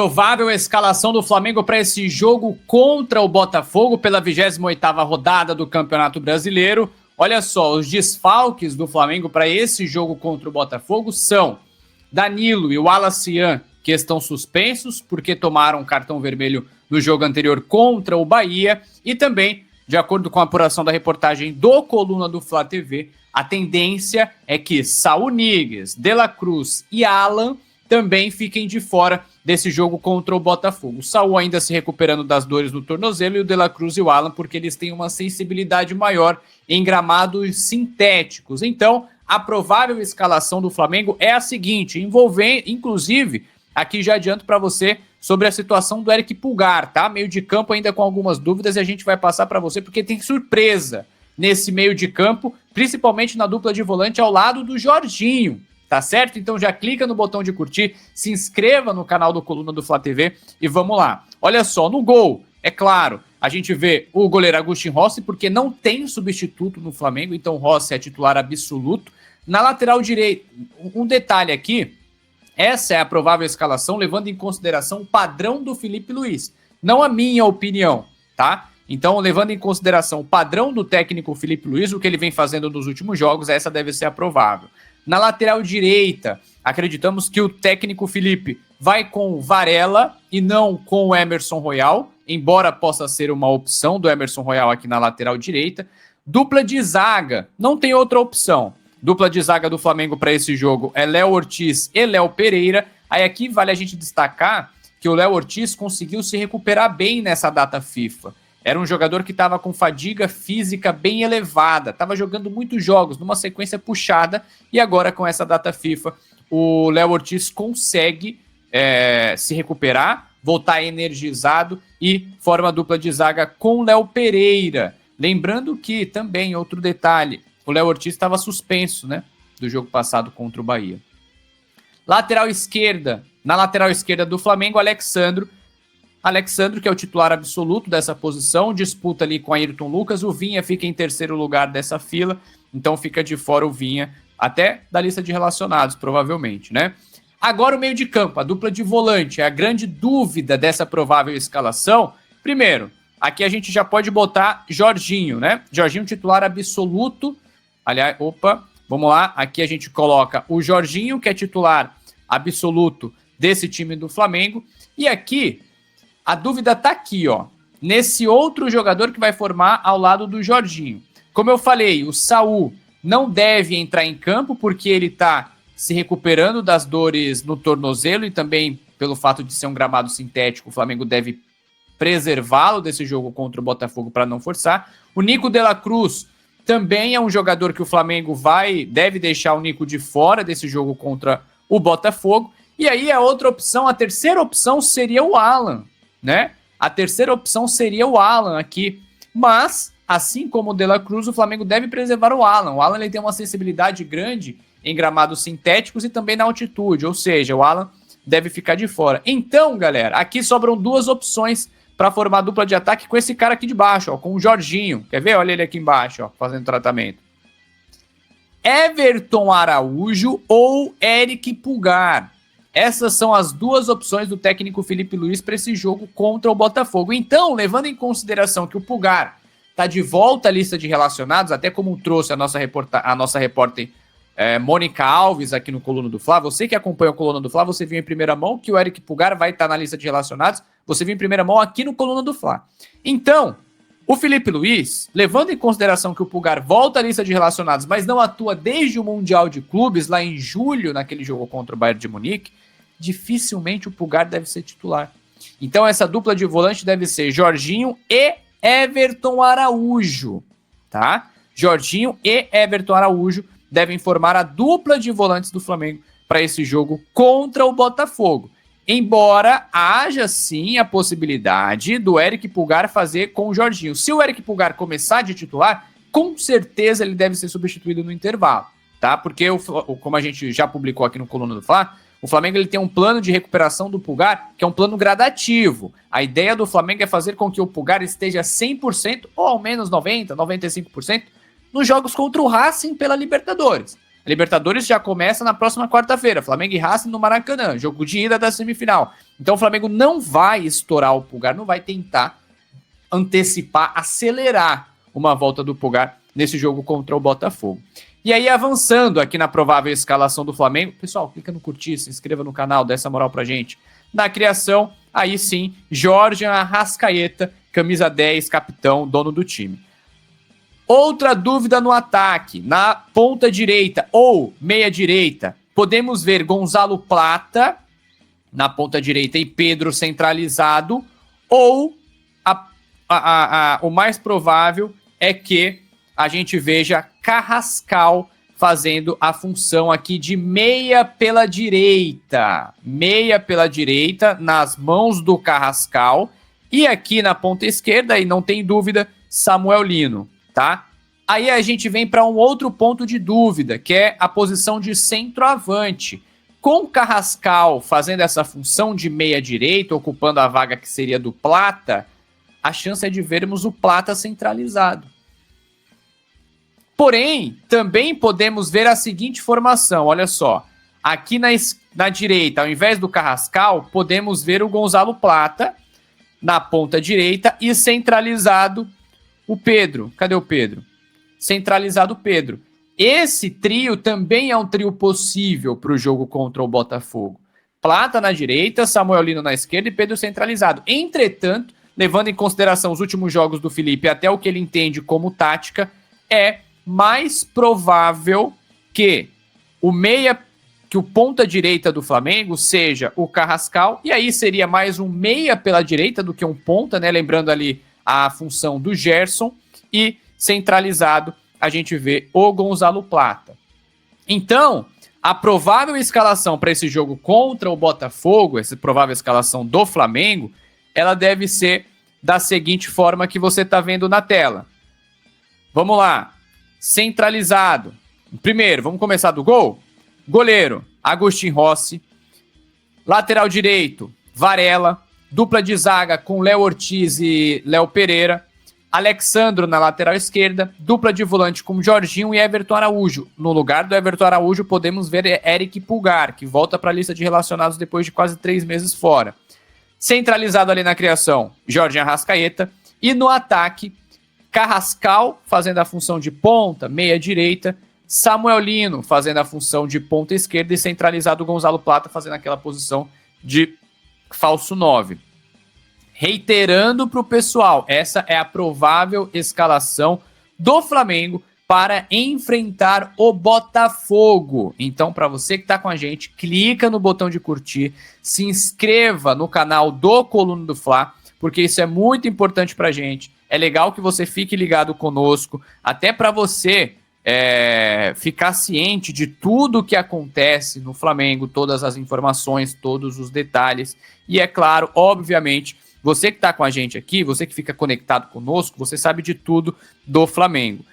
Provável escalação do Flamengo para esse jogo contra o Botafogo pela 28ª rodada do Campeonato Brasileiro. Olha só, os desfalques do Flamengo para esse jogo contra o Botafogo são Danilo e o Alacian, que estão suspensos porque tomaram cartão vermelho no jogo anterior contra o Bahia, e também, de acordo com a apuração da reportagem do Coluna do Fla TV, a tendência é que Saul Níguez, De La Cruz e Alan também fiquem de fora desse jogo contra o Botafogo. O Saul ainda se recuperando das dores no tornozelo e o De La Cruz e o Alan porque eles têm uma sensibilidade maior em gramados sintéticos. Então, a provável escalação do Flamengo é a seguinte, envolvendo, inclusive, aqui já adianto para você sobre a situação do Eric Pulgar, tá? Meio de campo ainda com algumas dúvidas e a gente vai passar para você porque tem surpresa nesse meio de campo, principalmente na dupla de volante ao lado do Jorginho. Tá certo? Então já clica no botão de curtir, se inscreva no canal do Coluna do Fla TV e vamos lá. Olha só, no gol, é claro, a gente vê o goleiro Agustin Rossi, porque não tem substituto no Flamengo, então Rossi é titular absoluto. Na lateral direita, um detalhe aqui, essa é a provável escalação, levando em consideração o padrão do Felipe Luiz, não a minha opinião, tá? Então, levando em consideração o padrão do técnico Felipe Luiz, o que ele vem fazendo nos últimos jogos, essa deve ser a provável. Na lateral direita, acreditamos que o técnico Felipe vai com Varela e não com o Emerson Royal, embora possa ser uma opção do Emerson Royal aqui na lateral direita. Dupla de zaga, não tem outra opção. Dupla de zaga do Flamengo para esse jogo é Léo Ortiz e Léo Pereira. Aí aqui vale a gente destacar que o Léo Ortiz conseguiu se recuperar bem nessa data FIFA. Era um jogador que estava com fadiga física bem elevada, estava jogando muitos jogos numa sequência puxada e agora com essa data FIFA o Léo Ortiz consegue se recuperar, voltar energizado e forma a dupla de zaga com Léo Pereira. Lembrando que também, outro detalhe, o Léo Ortiz estava suspenso, né, do jogo passado contra o Bahia. Lateral esquerda, na lateral esquerda do Flamengo, Alexandro, que é o titular absoluto dessa posição, disputa ali com Ayrton Lucas, o Vinha fica em terceiro lugar dessa fila, então fica de fora o Vinha, até da lista de relacionados, provavelmente, né? Agora o meio de campo, a dupla de volante, é a grande dúvida dessa provável escalação. Primeiro, aqui a gente já pode botar Jorginho, né? Jorginho titular absoluto, aliás, vamos lá, aqui a gente coloca o Jorginho, que é titular absoluto desse time do Flamengo, e aqui a dúvida tá aqui, ó, nesse outro jogador que vai formar ao lado do Jorginho. Como eu falei, o Saul não deve entrar em campo porque ele tá se recuperando das dores no tornozelo e também pelo fato de ser um gramado sintético, o Flamengo deve preservá-lo desse jogo contra o Botafogo para não forçar. O Nico de la Cruz também é um jogador que o Flamengo deve deixar o Nico de fora desse jogo contra o Botafogo. E aí a outra opção, a terceira opção seria o Alan, né? A terceira opção seria o Alan aqui, mas assim como o De La Cruz, o Flamengo deve preservar o Alan. O Alan ele tem uma sensibilidade grande em gramados sintéticos e também na altitude, ou seja, o Alan deve ficar de fora. Então, galera, aqui sobram duas opções para formar a dupla de ataque com esse cara aqui de baixo, ó, com o Jorginho. Quer ver? Olha ele aqui embaixo, ó, fazendo tratamento. Everton Araújo ou Eric Pulgar. Essas são as duas opções do técnico Felipe Luiz para esse jogo contra o Botafogo. Então, levando em consideração que o Pulgar está de volta à lista de relacionados, até como trouxe a nossa repórter Mônica Alves aqui no Coluna do Fla, você que acompanha o Coluna do Fla, você viu em primeira mão que o Eric Pulgar vai estar na lista de relacionados, você viu em primeira mão aqui no Coluna do Fla. Então, o Felipe Luiz, levando em consideração que o Pulgar volta à lista de relacionados, mas não atua desde o Mundial de Clubes, lá em julho, naquele jogo contra o Bayern de Munique, dificilmente o Pulgar deve ser titular. Então essa dupla de volante deve ser Jorginho e Everton Araújo, tá? Jorginho e Everton Araújo devem formar a dupla de volantes do Flamengo para esse jogo contra o Botafogo. Embora haja sim a possibilidade do Eric Pulgar fazer com o Jorginho. Se o Eric Pulgar começar de titular, com certeza ele deve ser substituído no intervalo, tá? Porque, como a gente já publicou aqui no Coluna do Fla, o Flamengo ele tem um plano de recuperação do Pulgar, que é um plano gradativo. A ideia do Flamengo é fazer com que o Pulgar esteja 100%, ou ao menos 90%, 95%, nos jogos contra o Racing pela Libertadores. A Libertadores já começa na próxima quarta-feira, Flamengo e Racing no Maracanã, jogo de ida da semifinal. Então o Flamengo não vai estourar o Pulgar, não vai tentar antecipar, acelerar uma volta do Pulgar nesse jogo contra o Botafogo. E aí, avançando aqui na provável escalação do Flamengo, pessoal, clica no curtir, se inscreva no canal, dá essa moral pra gente. Na criação, aí sim, Jorge Arrascaeta, camisa 10, capitão, dono do time. Outra dúvida no ataque, na ponta direita ou meia direita, podemos ver Gonzalo Plata na ponta direita e Pedro centralizado, ou o mais provável é que a gente veja Carrascal fazendo a função aqui de meia pela direita. Meia pela direita, nas mãos do Carrascal. E aqui na ponta esquerda, e não tem dúvida, Samuel Lino, tá? Aí a gente vem para um outro ponto de dúvida, que é a posição de centroavante. Com o Carrascal fazendo essa função de meia direita, ocupando a vaga que seria do Plata, a chance é de vermos o Plata centralizado. Porém, também podemos ver a seguinte formação, olha só. Aqui na direita, ao invés do Carrascal, podemos ver o Gonzalo Plata na ponta direita e centralizado o Pedro. Cadê o Pedro? Centralizado o Pedro. Esse trio também é um trio possível para o jogo contra o Botafogo. Plata na direita, Samuel Lino na esquerda e Pedro centralizado. Entretanto, levando em consideração os últimos jogos do Felipe, até o que ele entende como tática, é mais provável que o ponta direita do Flamengo seja o Carrascal, e aí seria mais um meia pela direita do que um ponta, né? Lembrando ali a função do Gerson, e centralizado a gente vê o Gonzalo Plata. Então, a provável escalação para esse jogo contra o Botafogo, essa provável escalação do Flamengo, ela deve ser da seguinte forma que você está vendo na tela. Vamos lá. Centralizado. Primeiro, vamos começar do gol? Goleiro, Agustin Rossi. Lateral direito, Varela. Dupla de zaga com Léo Ortiz e Léo Pereira. Alexandro na lateral esquerda. Dupla de volante com Jorginho e Everton Araújo. No lugar do Everton Araújo, podemos ver Eric Pulgar, que volta para a lista de relacionados depois de quase 3 meses fora. Centralizado ali na criação, Jorge Arrascaeta. E no ataque, Carrascal fazendo a função de ponta, meia direita, Samuel Lino fazendo a função de ponta esquerda e centralizado Gonzalo Plata fazendo aquela posição de falso 9. Reiterando para o pessoal, essa é a provável escalação do Flamengo para enfrentar o Botafogo. Então, para você que está com a gente, clica no botão de curtir, se inscreva no canal do Coluna do Fla, porque isso é muito importante para a gente. É legal que você fique ligado conosco, até para você ficar ciente de tudo que acontece no Flamengo, todas as informações, todos os detalhes. E é claro, obviamente, você que está com a gente aqui, você que fica conectado conosco, você sabe de tudo do Flamengo.